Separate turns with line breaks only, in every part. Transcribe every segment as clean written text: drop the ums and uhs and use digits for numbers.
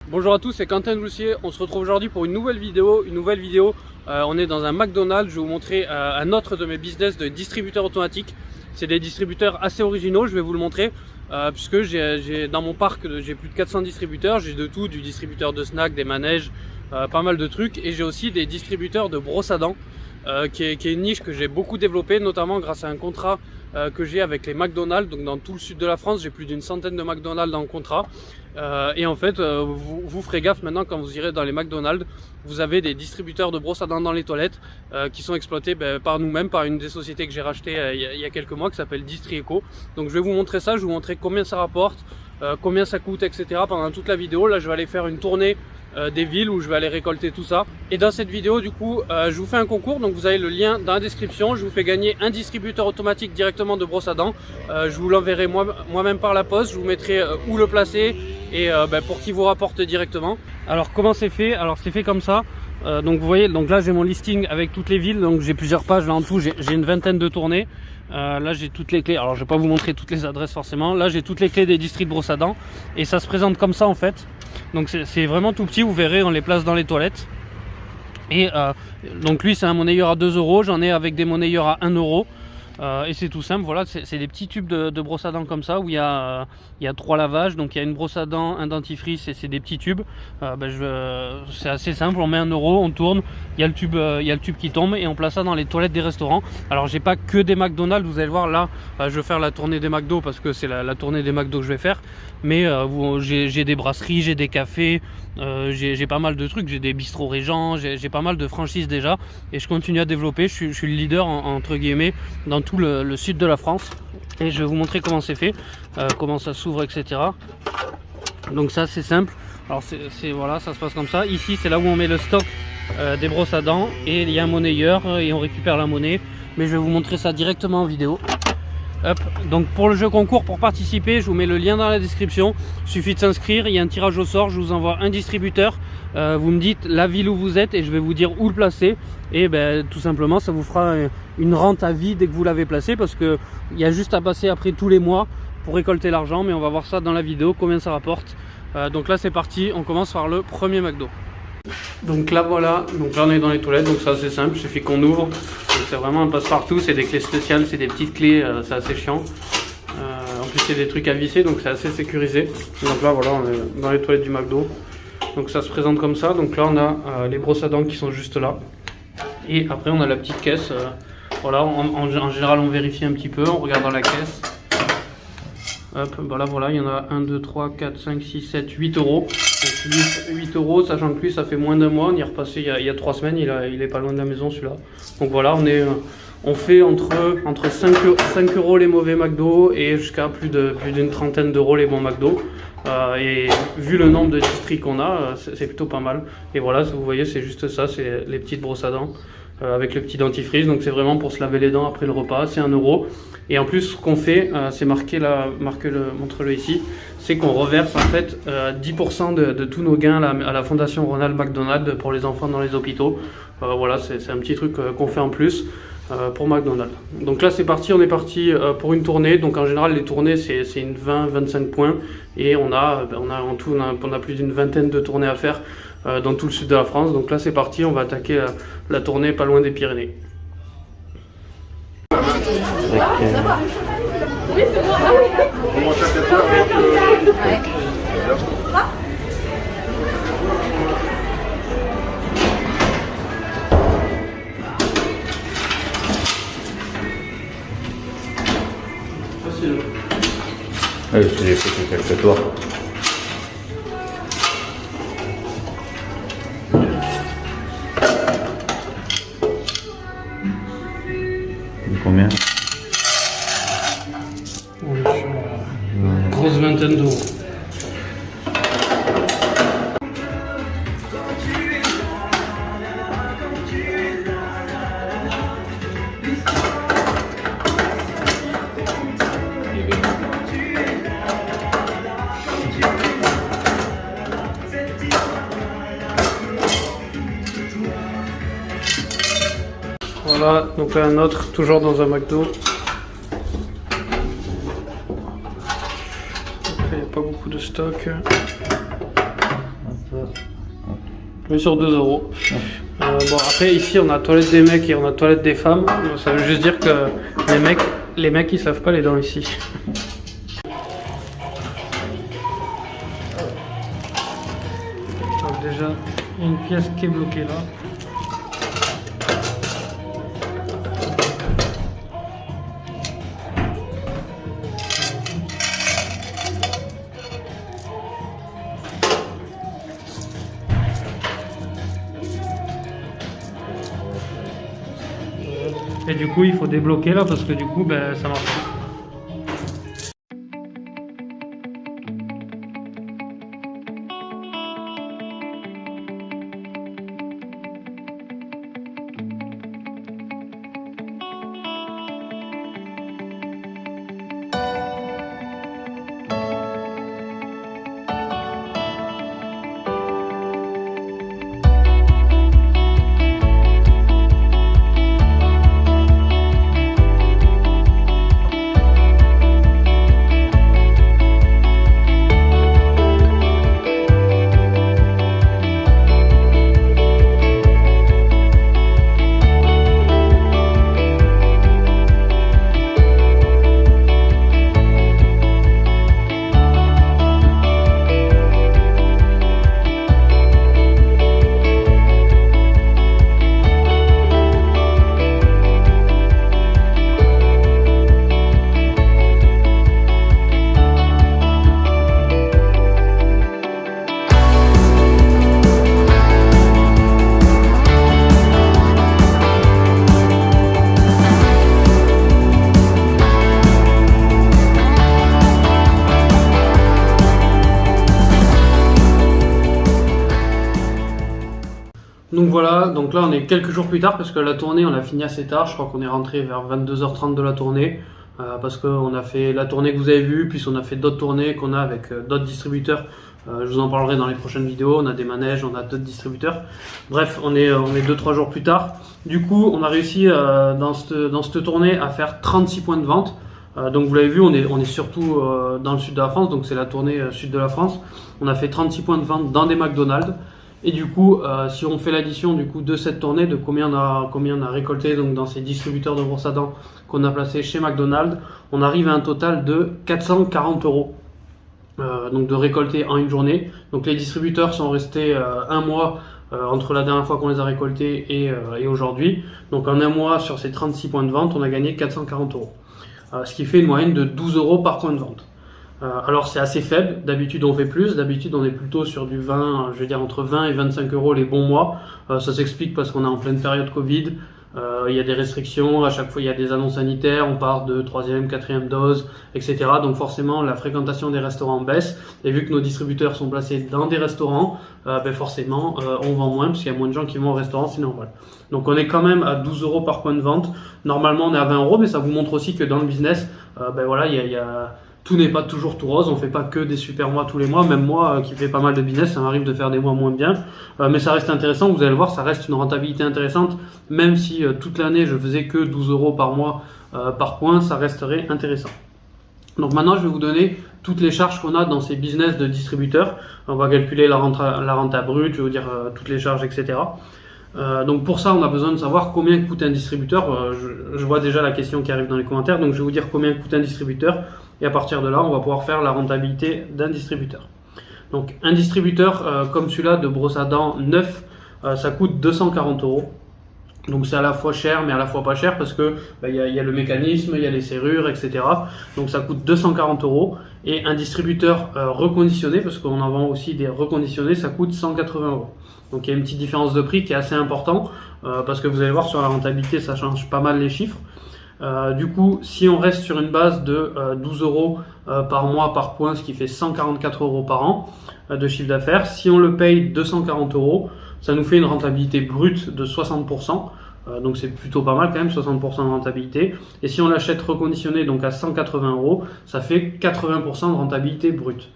Bonjour à tous, c'est Quentin Doucier. On se retrouve aujourd'hui pour une nouvelle vidéo. On est dans un McDonald's. Je vais vous montrer un autre de mes business de distributeurs automatiques. C'est des distributeurs assez originaux, je vais vous le montrer. Puisque j'ai dans mon parc, j'ai plus de 400 distributeurs. J'ai de tout, du distributeur de snacks, des manèges, pas mal de trucs. Et j'ai aussi des distributeurs de brosses à dents. Qui est une niche que j'ai beaucoup développée, notamment grâce à un contrat que j'ai avec les McDonald's. Donc dans tout le sud de la France, j'ai plus d'une centaine de McDonald's dans le contrat. Et en fait, vous ferez gaffe maintenant quand vous irez dans les McDonald's, vous avez des distributeurs de brosses à dents dans les toilettes qui sont exploités par nous-mêmes, par une des sociétés que j'ai racheté il y a quelques mois qui s'appelle Distri-Eco. Donc je vais vous montrer ça, je vais vous montrer combien ça rapporte, combien ça coûte, etc. pendant toute la vidéo. Là, je vais aller faire une tournée des villes où je vais aller récolter tout ça. Et dans cette vidéo, du coup, je vous fais un concours, donc vous avez le lien dans la description. Je vous fais gagner un distributeur automatique directement de brosse à dents. Je vous l'enverrai moi-même par la poste. Je vous mettrai où le placer et pour qu'il vous rapporte directement. Alors comment c'est fait? Alors c'est fait comme ça. Donc vous voyez, donc là j'ai mon listing avec toutes les villes. Donc j'ai plusieurs pages là en dessous. J'ai une vingtaine de tournées. Là j'ai toutes les clés. Alors je vais pas vous montrer toutes les adresses forcément. Là j'ai toutes les clés des districts de brosse à dents et ça se présente comme ça en fait. Donc c'est vraiment tout petit, vous verrez, on les place dans les toilettes. Et donc lui c'est un monnayeur à 2 €, j'en ai avec des monnayeurs à 1 €. Et c'est tout simple, voilà, c'est des petits tubes de brosse à dents comme ça où il y a 3 lavages. Donc il y a une brosse à dents, un dentifrice et c'est des petits tubes. C'est assez simple, on met 1 €, on tourne, il y a le tube qui tombe et on place ça dans les toilettes des restaurants. Alors j'ai pas que des McDonald's, vous allez voir là, je vais faire la tournée des McDo parce que c'est la tournée des McDo que je vais faire. Mais j'ai des brasseries, j'ai des cafés, j'ai pas mal de trucs, j'ai des bistrots Régent, j'ai pas mal de franchises déjà et je continue à développer. Je suis le leader entre guillemets dans tout le sud de la France et je vais vous montrer comment c'est fait, comment ça s'ouvre, etc. Donc ça c'est simple. Alors voilà, ça se passe comme ça. Ici c'est là où on met le stock des brosses à dents et il y a un monnayeur et on récupère la monnaie, mais je vais vous montrer ça directement en vidéo. Hop. Donc pour le jeu concours, pour participer, je vous mets le lien dans la description. Il suffit de s'inscrire, il y a un tirage au sort, je vous envoie un distributeur. Vous me dites la ville où vous êtes et je vais vous dire où le placer. Et tout simplement, ça vous fera une rente à vie dès que vous l'avez placé, parce qu'il y a juste à passer après tous les mois pour récolter l'argent. Mais on va voir ça dans la vidéo, combien ça rapporte. Donc là c'est parti, on commence par le premier McDo. Donc là voilà, donc là on est dans les toilettes, donc ça c'est simple, il suffit qu'on ouvre. C'est vraiment un passe-partout, c'est des clés spéciales, c'est des petites clés, c'est assez chiant. En plus c'est des trucs à visser, donc c'est assez sécurisé. Donc là voilà, on est dans les toilettes du McDo. Donc ça se présente comme ça, donc là on a les brosses à dents qui sont juste là. Et après on a la petite caisse, voilà, en général on vérifie un petit peu, on regarde dans la caisse. Hop, bah là voilà, il y en a 1, 2, 3, 4, 5, 6, 7, 8 €. Donc 8 €, sachant que lui ça fait moins d'un mois, on y est repassé il y a 3 semaines, il est pas loin de la maison celui-là. Donc voilà, on fait entre 5 € les mauvais McDo et jusqu'à plus d'une trentaine d'euros les bons McDo. Et vu le nombre de districts qu'on a, c'est plutôt pas mal. Et voilà, vous voyez, c'est juste ça, c'est les petites brosses à dents avec le petit dentifrice. Donc c'est vraiment pour se laver les dents après le repas, c'est 1 €. Et en plus, ce qu'on fait, c'est marqué là, montre-le ici, c'est qu'on reverse en fait 10% de tous nos gains à la Fondation Ronald McDonald pour les enfants dans les hôpitaux. Voilà, c'est un petit truc qu'on fait en plus pour McDonald's. Donc là c'est parti, on est parti pour une tournée. Donc en général les tournées c'est une 20-25 points et on a plus d'une vingtaine de tournées à faire dans tout le sud de la France. Donc là c'est parti, on va attaquer la tournée pas loin des Pyrénées.
Ouais, je l'ai fait quelques tours. Combien?
On est sur une grosse vingtaine d'euros. Voilà, donc là un autre, toujours dans un McDo. Il n'y a pas beaucoup de stock. Oui, sur 2 euros. Bon, après, ici, on a toilette des mecs et on a toilette des femmes. Ça veut juste dire que les mecs ils savent pas les dents ici. Donc déjà, une pièce qui est bloquée là. Et du coup, il faut débloquer là parce que du coup, ben, ça marche pas. Donc voilà, donc là on est quelques jours plus tard parce que la tournée on l'a fini assez tard, je crois qu'on est rentré vers 22h30 de la tournée parce qu'on a fait la tournée que vous avez vue, puis on a fait d'autres tournées qu'on a avec d'autres distributeurs, je vous en parlerai dans les prochaines vidéos, on a des manèges, on a d'autres distributeurs, bref on est 2-3 jours plus tard, du coup on a réussi dans cette tournée à faire 36 points de vente. Donc vous l'avez vu, on est surtout dans le sud de la France, donc c'est la tournée sud de la France, on a fait 36 points de vente dans des McDonald's. Et du coup, si on fait l'addition du coup de cette tournée, de combien on a récolté donc dans ces distributeurs de brosse à dents qu'on a placés chez McDonald's, on arrive à un total de 440 euros. Donc de récolter en une journée. Donc les distributeurs sont restés un mois entre la dernière fois qu'on les a récoltés et aujourd'hui. Donc en un mois sur ces 36 points de vente, on a gagné 440 euros. Ce qui fait une moyenne de 12 euros par point de vente. Alors c'est assez faible, d'habitude on fait plus, d'habitude on est plutôt sur du 20, je veux dire entre 20 et 25 euros les bons mois. Ça s'explique parce qu'on est en pleine période Covid, il y a des restrictions, à chaque fois il y a des annonces sanitaires, on part de 3e, 4e dose, etc. Donc forcément la fréquentation des restaurants baisse, et vu que nos distributeurs sont placés dans des restaurants, forcément on vend moins parce qu'il y a moins de gens qui vont au restaurant, sinon voilà. Donc on est quand même à 12 euros par point de vente, normalement on est à 20 euros, mais ça vous montre aussi que dans le business, voilà, tout n'est pas toujours tout rose, on fait pas que des super mois tous les mois, même moi qui fais pas mal de business, ça m'arrive de faire des mois moins bien, mais ça reste intéressant, vous allez le voir, ça reste une rentabilité intéressante, même si toute l'année je faisais que 12 euros par mois par point, ça resterait intéressant. Donc maintenant je vais vous donner toutes les charges qu'on a dans ces business de distributeurs, on va calculer la renta brute, je vais vous dire toutes les charges, etc. Donc pour ça on a besoin de savoir combien coûte un distributeur, je vois déjà la question qui arrive dans les commentaires, donc je vais vous dire combien coûte un distributeur, et à partir de là on va pouvoir faire la rentabilité d'un distributeur. Donc un distributeur comme celui-là de brosse à dents neuf, ça coûte 240 euros. Donc c'est à la fois cher mais à la fois pas cher parce que y a le mécanisme, il y a les serrures, etc. Donc ça coûte 240 euros. Et un distributeur reconditionné, parce qu'on en vend aussi des reconditionnés, ça coûte 180 euros. Donc il y a une petite différence de prix qui est assez importante parce que vous allez voir sur la rentabilité ça change pas mal les chiffres. Du coup si on reste sur une base de 12 euros par mois par point, ce qui fait 144 euros par an de chiffre d'affaires, si on le paye 240 euros, ça nous fait une rentabilité brute de 60%. Donc c'est plutôt pas mal quand même, 60% de rentabilité. Et si on l'achète reconditionné donc à 180 euros, ça fait 80% de rentabilité brute.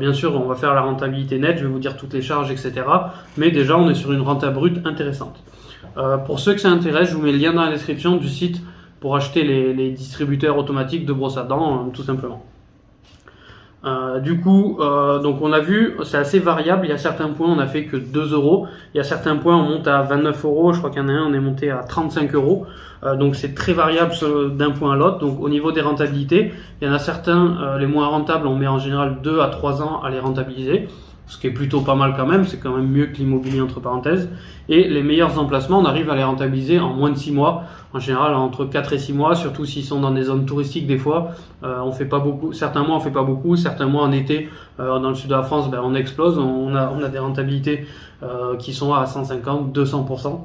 Bien sûr, on va faire la rentabilité nette, je vais vous dire toutes les charges, etc. Mais déjà, on est sur une renta brute intéressante. Pour ceux que ça intéresse, je vous mets le lien dans la description du site pour acheter les distributeurs automatiques de brosse à dents, tout simplement. Donc on a vu, c'est assez variable. Il y a certains points on a fait que 2 euros, il y a certains points on monte à 29 euros, je crois qu'il y en a un on est monté à 35 euros. Donc c'est très variable d'un point à l'autre. Donc au niveau des rentabilités, il y en a certains, les moins rentables, on met en général 2 à 3 ans à les rentabiliser, ce qui est plutôt pas mal quand même, c'est quand même mieux que l'immobilier entre parenthèses. Et les meilleurs emplacements, on arrive à les rentabiliser en moins de 6 mois, en général entre 4 et 6 mois, surtout s'ils sont dans des zones touristiques des fois. On fait pas beaucoup, certains mois on fait pas beaucoup, certains mois en été, dans le sud de la France, on explose, on a des rentabilités qui sont à 150, 200%.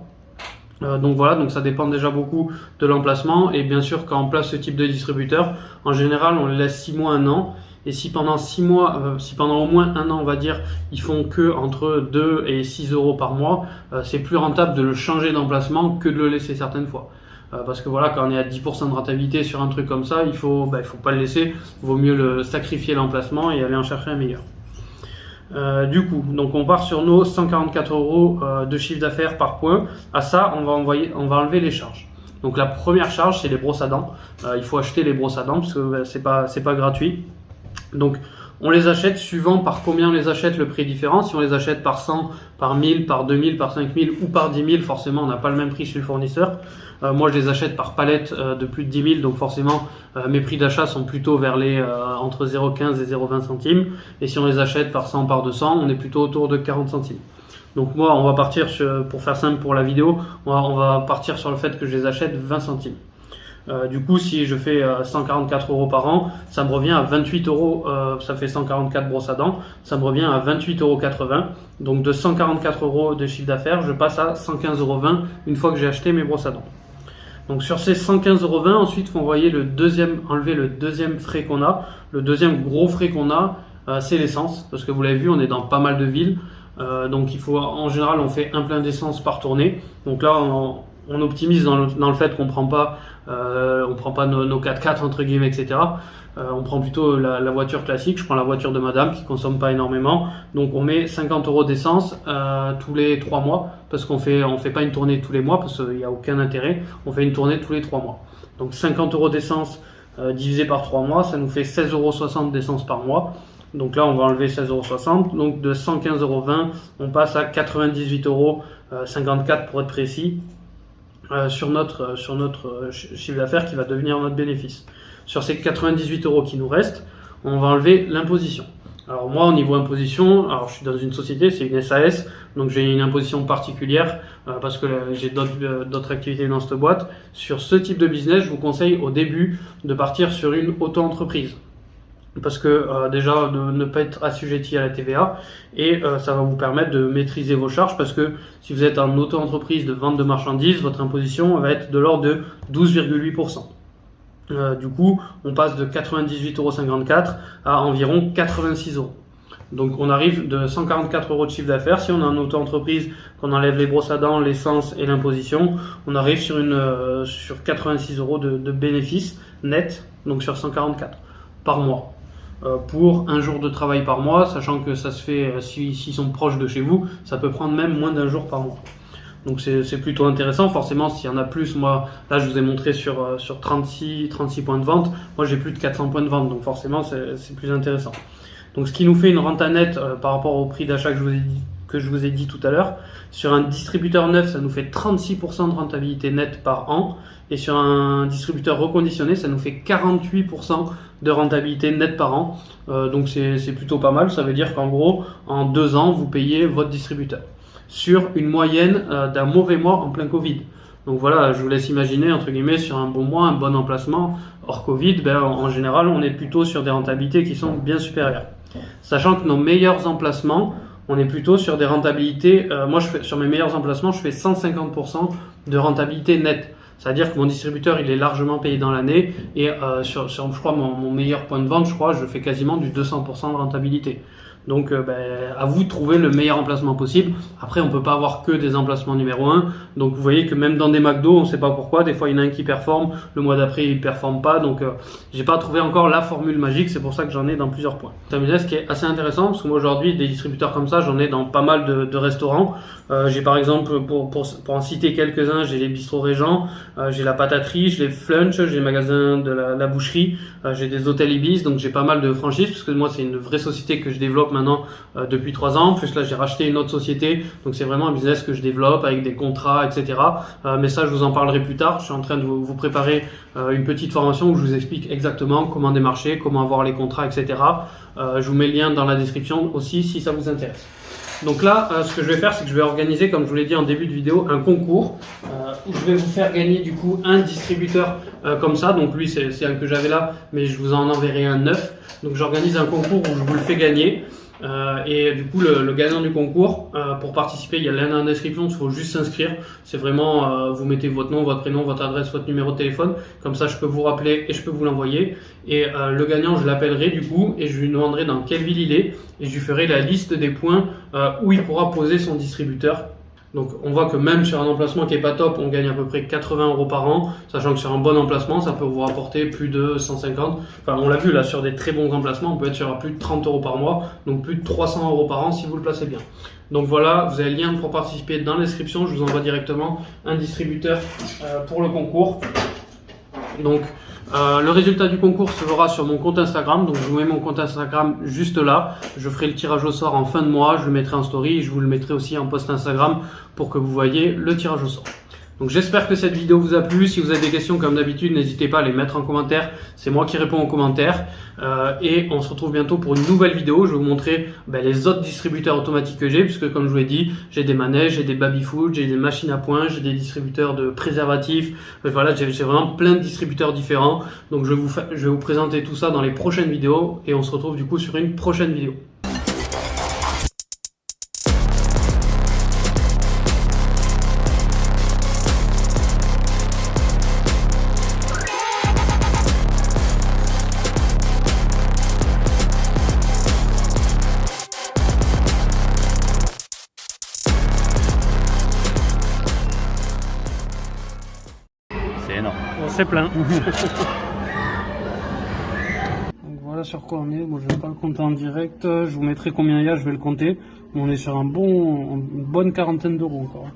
Donc voilà, donc ça dépend déjà beaucoup de l'emplacement, et bien sûr quand on place ce type de distributeur, en général on les laisse 6 mois, 1 an. Et si pendant 6 mois, si pendant au moins 1 an, on va dire, ils font que entre 2 et 6 euros par mois, c'est plus rentable de le changer d'emplacement que de le laisser certaines fois. Parce que voilà, quand on est à 10% de rentabilité sur un truc comme ça, il faut pas le laisser, il vaut mieux sacrifier l'emplacement et aller en chercher un meilleur. Donc on part sur nos 144 euros de chiffre d'affaires par point. À ça, on va enlever les charges. Donc la première charge, c'est les brosses à dents. Il faut acheter les brosses à dents parce que c'est pas gratuit. Donc on les achète suivant par combien on les achète, le prix est différent. Si on les achète par 100, par 1000, par 2000, par 5000 ou par 10 000, forcément on n'a pas le même prix chez le fournisseur. Moi je les achète par palette de plus de 10 000, donc forcément mes prix d'achat sont plutôt vers les entre 0,15 et 0,20 centimes. Et si on les achète par 100, par 200, on est plutôt autour de 40 centimes. Donc moi on va partir, pour faire simple pour la vidéo, on va partir sur le fait que je les achète 20 centimes. Si je fais 144 euros par an, ça me revient à 28 euros, ça fait 144 brosses à dents, ça me revient à 28,80 euros. Donc de 144 euros de chiffre d'affaires, je passe à 115,20 euros une fois que j'ai acheté mes brosses à dents. Donc sur ces 115,20 euros, ensuite il faut enlever le deuxième frais qu'on a. Le deuxième gros frais qu'on a, c'est l'essence, parce que vous l'avez vu, on est dans pas mal de villes. Donc en général, on fait un plein d'essence par tournée. Donc là, on optimise dans le fait qu'on prend pas nos 4x4 entre guillemets, etc. On prend plutôt la voiture classique. Je prends la voiture de madame qui consomme pas énormément. Donc on met 50 euros d'essence tous les 3 mois, parce qu'on fait pas une tournée tous les mois parce qu'il n'y a aucun intérêt. On fait une tournée tous les 3 mois. Donc 50 euros d'essence divisé par 3 mois, ça nous fait 16,60 euros d'essence par mois. Donc là on va enlever 16,60 euros. Donc de 115,20 euros, on passe à 98,54 euros pour être précis. Sur notre chiffre d'affaires qui va devenir notre bénéfice. Sur ces 98 euros qui nous restent, on va enlever l'imposition. Alors moi au niveau imposition, je suis dans une société, c'est une SAS, donc j'ai une imposition particulière parce que j'ai d'autres activités dans cette boîte. Sur ce type de business, je vous conseille au début de partir sur une auto-entreprise. Parce que déjà de ne pas être assujetti à la TVA, et ça va vous permettre de maîtriser vos charges, parce que si vous êtes en auto-entreprise de vente de marchandises, votre imposition va être de l'ordre de 12,8%. On passe de 98,54 euros à environ 86 euros. Donc on arrive de 144 euros de chiffre d'affaires. Si on est en auto-entreprise, qu'on enlève les brosses à dents, l'essence et l'imposition, on arrive sur 86 euros de bénéfice net, donc sur 144 par mois. Pour un jour de travail par mois, sachant que ça se fait, s'ils sont proches de chez vous, ça peut prendre même moins d'un jour par mois. Donc c'est plutôt intéressant. Forcément, s'il y en a plus, moi, là je vous ai montré sur 36 points de vente, moi j'ai plus de 400 points de vente, donc forcément c'est plus intéressant. Donc ce qui nous fait une renta nette par rapport au prix d'achat que je vous ai dit tout à l'heure. Sur un distributeur neuf, ça nous fait 36% de rentabilité nette par an. Et sur un distributeur reconditionné, ça nous fait 48% de rentabilité nette par an. Donc c'est plutôt pas mal. Ça veut dire qu'en gros, en 2 ans, vous payez votre distributeur. Sur une moyenne d'un mauvais mois en plein Covid. Donc voilà, je vous laisse imaginer, entre guillemets, sur un bon mois, un bon emplacement, hors Covid, en général, on est plutôt sur des rentabilités qui sont bien supérieures. Sachant que nos meilleurs emplacements, on est plutôt sur des rentabilités, sur mes meilleurs emplacements, je fais 150% de rentabilité nette. C'est-à-dire que mon distributeur, il est largement payé dans l'année, et je crois, mon meilleur point de vente, je fais quasiment du 200% de rentabilité. Donc à vous de trouver le meilleur emplacement possible. Après on peut pas avoir que des emplacements numéro 1. Donc vous voyez que même dans des McDo, on sait pas pourquoi, des fois il y en a un qui performe, le mois d'après il performe pas. Donc j'ai pas trouvé encore la formule magique, c'est pour ça que j'en ai dans plusieurs points. C'est un business qui est assez intéressant parce que moi aujourd'hui des distributeurs comme ça, j'en ai dans pas mal de restaurants. J'ai par exemple, pour en citer quelques-uns, j'ai les bistrots Régent, j'ai la pataterie, j'ai les Flunch, j'ai les magasins de la boucherie, j'ai des hôtels Ibis, donc j'ai pas mal de franchises parce que moi c'est une vraie société que je développe maintenant depuis 3 ans. En plus là j'ai racheté une autre société, donc c'est vraiment un business que je développe avec des contrats, etc. Mais ça je vous en parlerai plus tard. Je suis en train de vous préparer une petite formation où je vous explique exactement comment démarcher, comment avoir les contrats, etc. Je vous mets le lien dans la description aussi si ça vous intéresse. Donc là, ce que je vais faire, c'est que je vais organiser, comme je vous l'ai dit en début de vidéo, un concours où je vais vous faire gagner du coup un distributeur comme ça. Donc lui, c'est un que j'avais là, mais je vous en enverrai un neuf. Donc j'organise un concours où je vous le fais gagner. Et du coup, le gagnant du concours, pour participer, il y a le lien dans la description, il faut juste s'inscrire. C'est vraiment, vous mettez votre nom, votre prénom, votre adresse, votre numéro de téléphone. Comme ça, je peux vous rappeler et je peux vous l'envoyer. Et le gagnant, je l'appellerai du coup et je lui demanderai dans quelle ville il est. Et je lui ferai la liste des points où il pourra poser son distributeur. Donc on voit que même sur un emplacement qui est pas top, on gagne à peu près 80 € par an, sachant que sur un bon emplacement, ça peut vous rapporter plus de 150. Enfin, on l'a vu là, sur des très bons emplacements, on peut être sur plus de 30 € par mois, donc plus de 300 € par an si vous le placez bien. Donc voilà, vous avez le lien pour participer dans la description, je vous envoie directement un distributeur pour le concours. Donc le résultat du concours se verra sur mon compte Instagram, donc je vous mets mon compte Instagram juste là. Je ferai le tirage au sort en fin de mois, je le mettrai en story et je vous le mettrai aussi en post Instagram pour que vous voyez le tirage au sort. Donc j'espère que cette vidéo vous a plu. Si vous avez des questions comme d'habitude, n'hésitez pas à les mettre en commentaire. C'est moi qui réponds aux commentaires. Et on se retrouve bientôt pour une nouvelle vidéo. Je vais vous montrer les autres distributeurs automatiques que j'ai. Puisque comme je vous l'ai dit, j'ai des manèges, j'ai des baby-food, j'ai des machines à point, j'ai des distributeurs de préservatifs. Voilà, j'ai vraiment plein de distributeurs différents. Donc je vais vous présenter tout ça dans les prochaines vidéos. Et on se retrouve du coup sur une prochaine vidéo.
C'est énorme.
Bon, c'est plein. Donc voilà sur quoi on est. Moi je vais pas le compter en direct. Je vous mettrai combien il y a, je vais le compter. On est sur une bonne quarantaine d'euros encore.